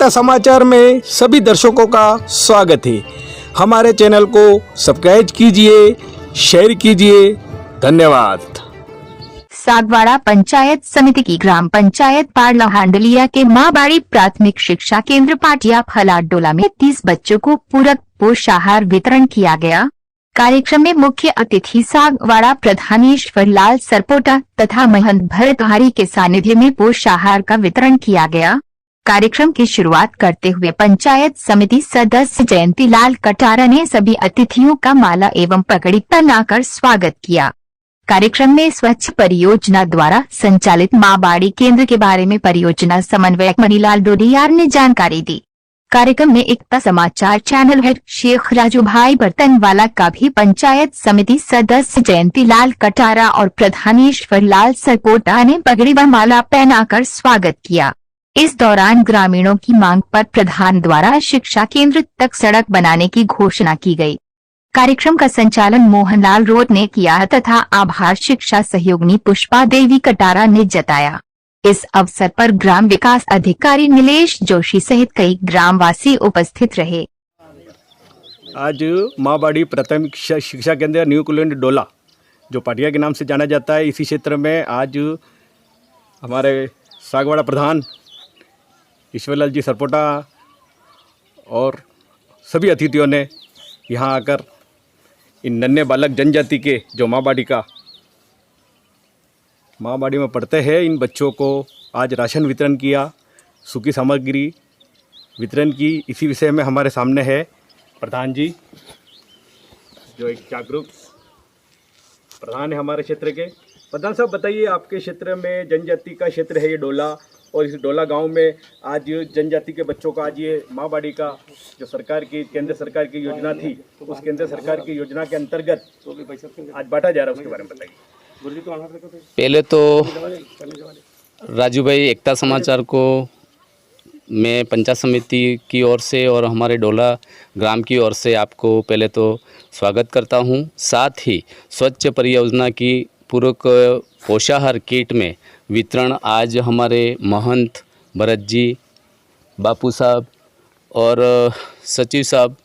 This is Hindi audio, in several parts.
एकता समाचार में सभी दर्शकों का स्वागत है। हमारे चैनल को सब्सक्राइब कीजिए, शेयर कीजिए। धन्यवाद। सागवाड़ा पंचायत समिति की ग्राम पंचायत पारला हांडलिया के माँ बाड़ी प्राथमिक शिक्षा केंद्र पाटिया फलाडोला में 30 बच्चों को पूरक पोषाहार वितरण किया गया। कार्यक्रम में मुख्य अतिथि सागवाड़ा प्रधान ईश्वर लाल सरपोटा तथा महंत भरतहारी के सानिध्य में पोषाहार का वितरण किया गया। कार्यक्रम की शुरुआत करते हुए पंचायत समिति सदस्य जयंती लाल कटारा ने सभी अतिथियों का माला एवं पगड़ी पहनाकर स्वागत किया। कार्यक्रम में स्वच्छ परियोजना द्वारा संचालित माँ बाड़ी केंद्र के बारे में परियोजना समन्वयक मणिलाल डोडियार ने जानकारी दी। कार्यक्रम में एकता समाचार चैनल हेड शेख राजू भाई बर्तनवाला का भी पंचायत समिति सदस्य जयंती लाल कटारा और प्रधान ईश्वर लाल सरपोटा ने पगड़ी व माला पहनाकर स्वागत किया। इस दौरान ग्रामीणों की मांग पर प्रधान द्वारा शिक्षा केंद्र तक सड़क बनाने की घोषणा की गई। कार्यक्रम का संचालन मोहनलाल रोड ने किया तथा आभार शिक्षा सहयोगिनी पुष्पा देवी कटारा ने जताया। इस अवसर पर ग्राम विकास अधिकारी नीलेश जोशी सहित कई ग्रामवासी उपस्थित रहे। आज माँ बाड़ी प्राथमिक शिक्षा केंद्र न्यू कॉलोनी डोला जो पाटिया के नाम से जाना जाता है, इसी क्षेत्र में आज हमारे सागवाड़ा प्रधान ईश्वरलाल जी सरपोटा और सभी अतिथियों ने यहाँ आकर इन नन्हे बालक जनजाति के जो माँ बाड़ी में पढ़ते हैं, इन बच्चों को आज राशन वितरण किया, सूखी सामग्री वितरण की। इसी विषय में हमारे सामने है प्रधान जी, जो एक जागरूक प्रधान है हमारे क्षेत्र के। प्रधान साहब बताइए, आपके क्षेत्र में जनजाति का क्षेत्र है ये डोला, और इस डोला गांव में आज जनजाति के बच्चों का आज ये माँ बाड़ी का जो सरकार की केंद्र सरकार की योजना थी, उस केंद्र सरकार की योजना के अंतर्गत आज बांटा जा रहा है, उसके बारे में बताइए। पहले तो राजू भाई एकता समाचार को मैं पंचायत समिति की ओर से और हमारे डोला ग्राम की ओर से आपको पहले तो स्वागत करता हूं। साथ ही स्वच्छ परियोजना की पूरक पोषाहार किट में वितरण आज हमारे महंत भरत जी, बापू साहब और सचिव साहब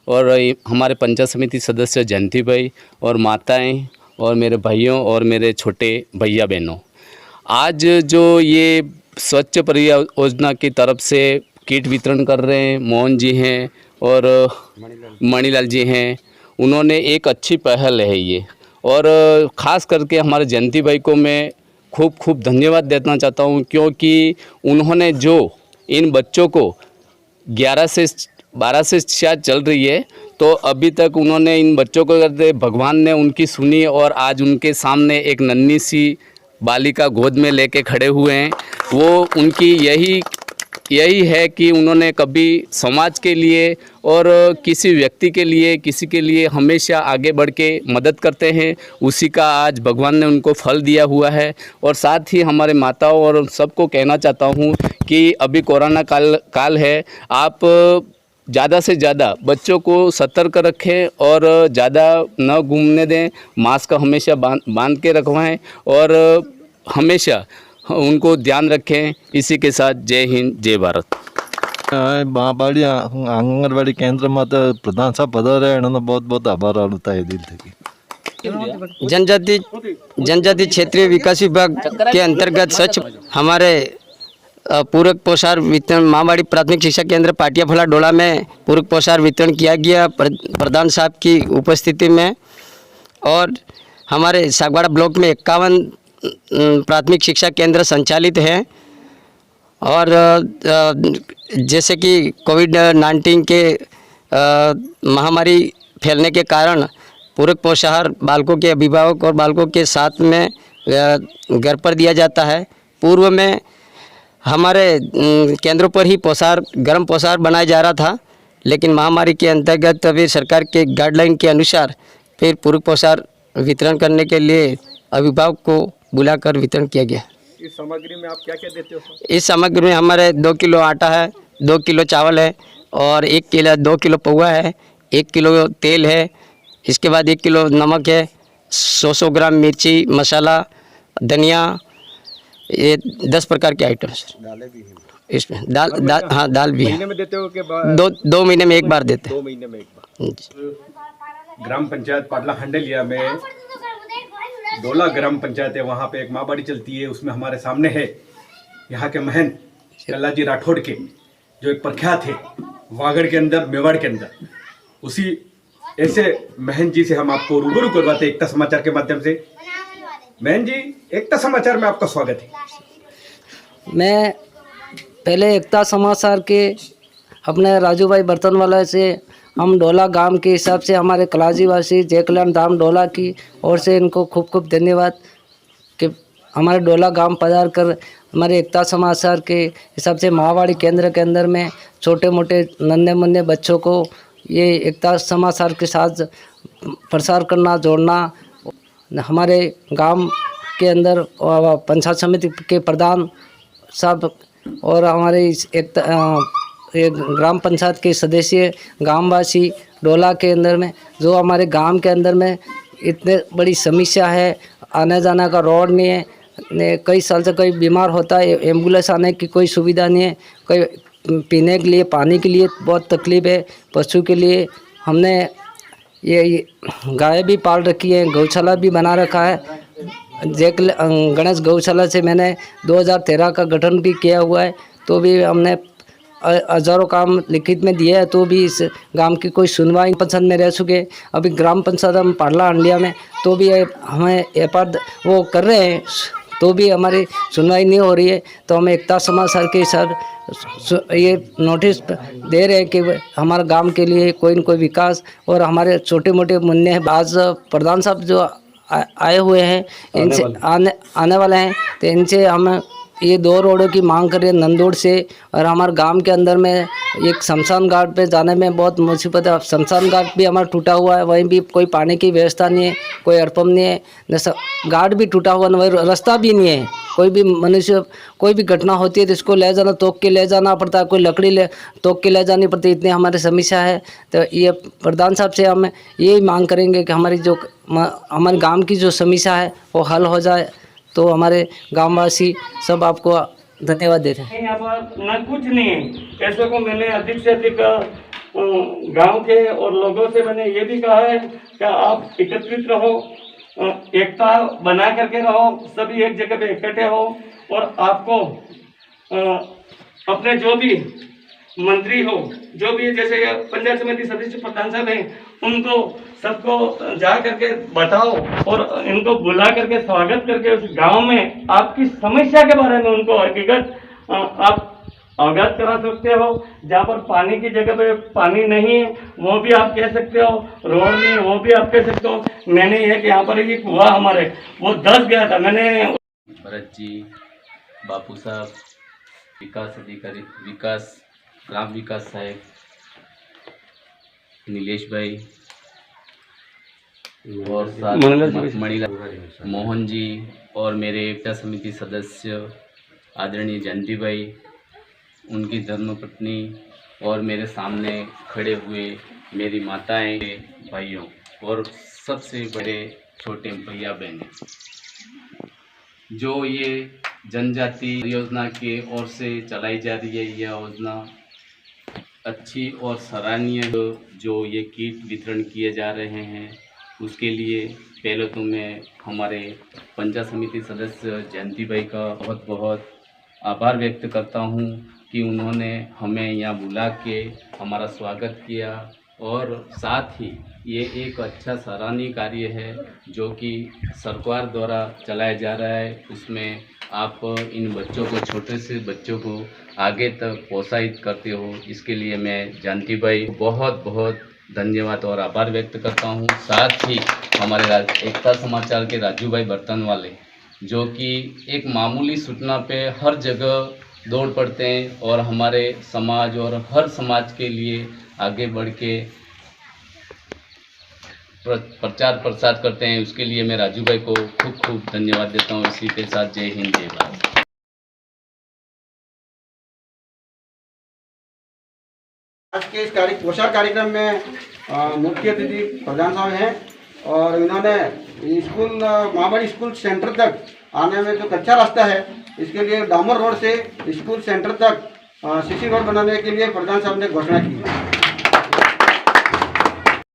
और हमारे पंचायत समिति सदस्य जयंती भाई और माताएं और मेरे भाइयों और मेरे छोटे भैया बहनों, आज जो ये स्वच्छ परियोजना की तरफ से किट वितरण कर रहे हैं, मोहन जी हैं और मणिलाल जी हैं, उन्होंने एक अच्छी पहल है ये। और ख़ास करके हमारे जयंती भाई को मैं खूब धन्यवाद देना चाहता हूँ, क्योंकि उन्होंने जो इन बच्चों को 11 से 12 से शायद चल रही है, तो अभी तक उन्होंने इन बच्चों को करते भगवान ने उनकी सुनी और आज उनके सामने एक नन्ही सी बालिका गोद में लेके खड़े हुए हैं। वो उनकी यही है कि उन्होंने कभी समाज के लिए और किसी व्यक्ति के लिए किसी के लिए हमेशा आगे बढ़ के मदद करते हैं, उसी का आज भगवान ने उनको फल दिया हुआ है। और साथ ही हमारे माताओं और सबको कहना चाहता हूँ कि अभी कोरोना काल है, आप ज़्यादा से ज़्यादा बच्चों को सतर्क रखें और ज़्यादा न घूमने दें, मास्क हमेशा बांध के रखवाएं और हमेशा उनको ध्यान रखें। इसी के साथ जय हिंद, जय भारत। माँ बाड़ी आंगनवाड़ी केंद्र में तो प्रधान साहब पधारे, बहुत बहुत आभार होता है दिल से। जनजाति क्षेत्रीय विकास विभाग के अंतर्गत स्वच्छ हमारे पूरक पोषाहार वितरण माँ बाड़ी प्राथमिक शिक्षा केंद्र पाटिया फला डोला में पूरक पोषाहार वितरण किया गया प्रधान साहब की उपस्थिति में। और हमारे सागवाड़ा ब्लॉक में 51 प्राथमिक शिक्षा केंद्र संचालित हैं। और जैसे कि कोविड-19 के महामारी फैलने के कारण पूरक पोषाहार बालकों के अभिभावक और बालकों के साथ में घर पर दिया जाता है। पूर्व में हमारे केंद्रों पर ही गर्म पोषाहार बनाया जा रहा था, लेकिन महामारी के अंतर्गत अभी सरकार के गाइडलाइन के अनुसार फिर पूरक पोषाहार वितरण करने के लिए अभिभावक को बुलाकर वितरण किया गया। इस सामग्री में आप क्या क्या देते हो? इस सामग्री में हमारे 2 किलो आटा है, 2 किलो चावल है और 2 किलो पोहा है, 1 किलो तेल है, इसके बाद 1 किलो नमक है, 100 ग्राम मिर्ची मसाला, धनिया, ये 10 प्रकार के आइटम्स। इसमें दाल हाँ दाल भी है। महीने में देते हो कि 2 महीने में एक बार देते 2 महीने में एक बार? हैं। ग्राम पंचायत पाटला हंडेलिया में डोला ग्राम पंचायत है, वहाँ पे एक माँ बाड़ी चलती है। उसमें हमारे सामने है यहाँ के महंत कल्ला जी राठौड़ के, जो एक प्रख्यात है वागड़ के अंदर, मेवाड़ के अंदर। उसी ऐसे महंत जी से हम आपको रूबरू करवाते हैं एकता समाचार के माध्यम से। महंत जी, एकता समाचार में आपका स्वागत है। मैं पहले एकता समाचार के अपने राजू भाई बर्तनवाला से हम डोला गांव के हिसाब से हमारे कलाजीवासी जय कल्याण धाम डोला की ओर से इनको खूब खूब धन्यवाद कि हमारे डोला गांव पधार कर हमारे एकता समाचार के हिसाब से माहवाड़ी केंद्र के अंदर में छोटे मोटे नन्हे मुन्ने बच्चों को ये एकता समाचार के साथ प्रसार करना, जोड़ना। हमारे गांव के अंदर पंचायत समिति के प्रधान साहब और हमारे एक ग्राम पंचायत के सदस्य, गांववासी डोला के अंदर में जो हमारे गांव के अंदर में इतने बड़ी समस्या है, आने जाने का रोड नहीं है, कई साल से कोई बीमार होता है, एम्बुलेंस आने की कोई सुविधा नहीं है, कोई पीने के लिए पानी के लिए बहुत तकलीफ है। पशु के लिए हमने ये गाय भी पाल रखी है, गौशाला भी बना रखा है। गणेश गौशाला से मैंने 2013 का गठन भी किया हुआ है, तो भी हमने हजारों काम लिखित में दिए है, तो भी इस गांव की कोई सुनवाई पसंद में रह चुके। अभी ग्राम पंचायत हम पाटला हंडिया में तो भी हमें वो कर रहे हैं, तो भी हमारी सुनवाई नहीं हो रही है। तो हमें एकता समाचार के साथ ये नोटिस दे रहे हैं कि हमारे गांव के लिए कोई न कोई विकास, और हमारे छोटे मोटे मुन्ने हैं। आज प्रधान साहब जो आए हुए हैं, इनसे आने वाले हैं, तो इनसे हम ये 2 रोडों की मांग कर रहे हैं, नंदोड़ से और हमारे गांव के अंदर में एक शमशान घाट पे जाने में बहुत मुसीबत है। शमशान घाट भी हमारा टूटा हुआ है, वहीं भी कोई पानी की व्यवस्था नहीं है, कोई हैंडपम्प नहीं है, जैसा घाट भी टूटा हुआ है, वही रास्ता भी नहीं है। कोई भी मनुष्य कोई भी घटना होती है तो इसको ले जाना, तोक के ले जाना पड़ता है, कोई लकड़ी तोक के ले जानी पड़ती है, इतनी हमारी समस्या है। तो ये प्रधान साहब से हम यही मांग करेंगे कि हमारी जो हमारे गाँव की जो समस्या है वो हल हो जाए। तो हमारे गांववासी सब आपको धन्यवाद देते हैं। यहाँ पर न कुछ नहीं है। ऐसे को मैंने अधिक से अधिक गांव के और लोगों से मैंने ये भी कहा है कि आप एकत्रित रहो, एकता बना करके रहो, सभी एक जगह पे इकट्ठे हो, और आपको अपने जो भी मंत्री हो, जो भी जैसे पंचायत समिति सदस्य प्रधान साहब हैं, उनको सबको जा करके बताओ और इनको बुला करके स्वागत करके उस गांव में आपकी समस्या के बारे में उनको हकीकत आप अवगत करा सकते हो। जहाँ पर पानी की जगह पे पानी नहीं है वो भी आप कह सकते हो, रोड नहीं है वो भी आप कह सकते हो। मैंने ये कि यहाँ पर ये कुआ हमारे वो धंस गया था। मैंने भरत जी, बापू साहब, विकास अधिकारी, विकास ग्राम विकास साहब, नीलेश भाई और साथ मणिलाल मोहन जी और मेरे एकता समिति सदस्य आदरणीय जयंती भाई, उनकी धर्मपत्नी और मेरे सामने खड़े हुए मेरी माताएं, भाइयों और सबसे बड़े छोटे भैया बहनें, जो ये जनजाति योजना के ओर से चलाई जा रही है, यह योजना अच्छी और सराहनीय। जो ये किट वितरण किए जा रहे हैं उसके लिए पहले तो मैं हमारे पंचायत समिति सदस्य जयंती भाई का बहुत बहुत आभार व्यक्त करता हूँ कि उन्होंने हमें यहाँ बुला के हमारा स्वागत किया, और साथ ही ये एक अच्छा सराहनीय कार्य है जो कि सरकार द्वारा चलाया जा रहा है। उसमें आप इन बच्चों को, छोटे से बच्चों को आगे तक प्रोत्साहित करते हो, इसके लिए मैं जयंती भाई बहुत बहुत धन्यवाद और आभार व्यक्त करता हूँ। साथ ही हमारे एकता समाचार के राजू भाई बर्तन वाले, जो कि एक मामूली सूचना पे हर जगह दौड़ पड़ते हैं और हमारे समाज और हर समाज के लिए आगे बढ़ के प्रचार प्रसार करते हैं। उसके लिए मैं राजू भाई को खूब खूब धन्यवाद देता हूँ। इसी के साथ जय हिंद, जय भारत। आज के इस पोषण कार्यक्रम में मुख्य अतिथि प्रधान साहब हैं, और इन्होंने स्कूल माहबाड़ी स्कूल सेंटर तक आने में जो कच्चा रास्ता है, इसके लिए डामर रोड से स्कूल सेंटर तक सीसी रोड बनाने के लिए प्रधान साहब ने घोषणा की है।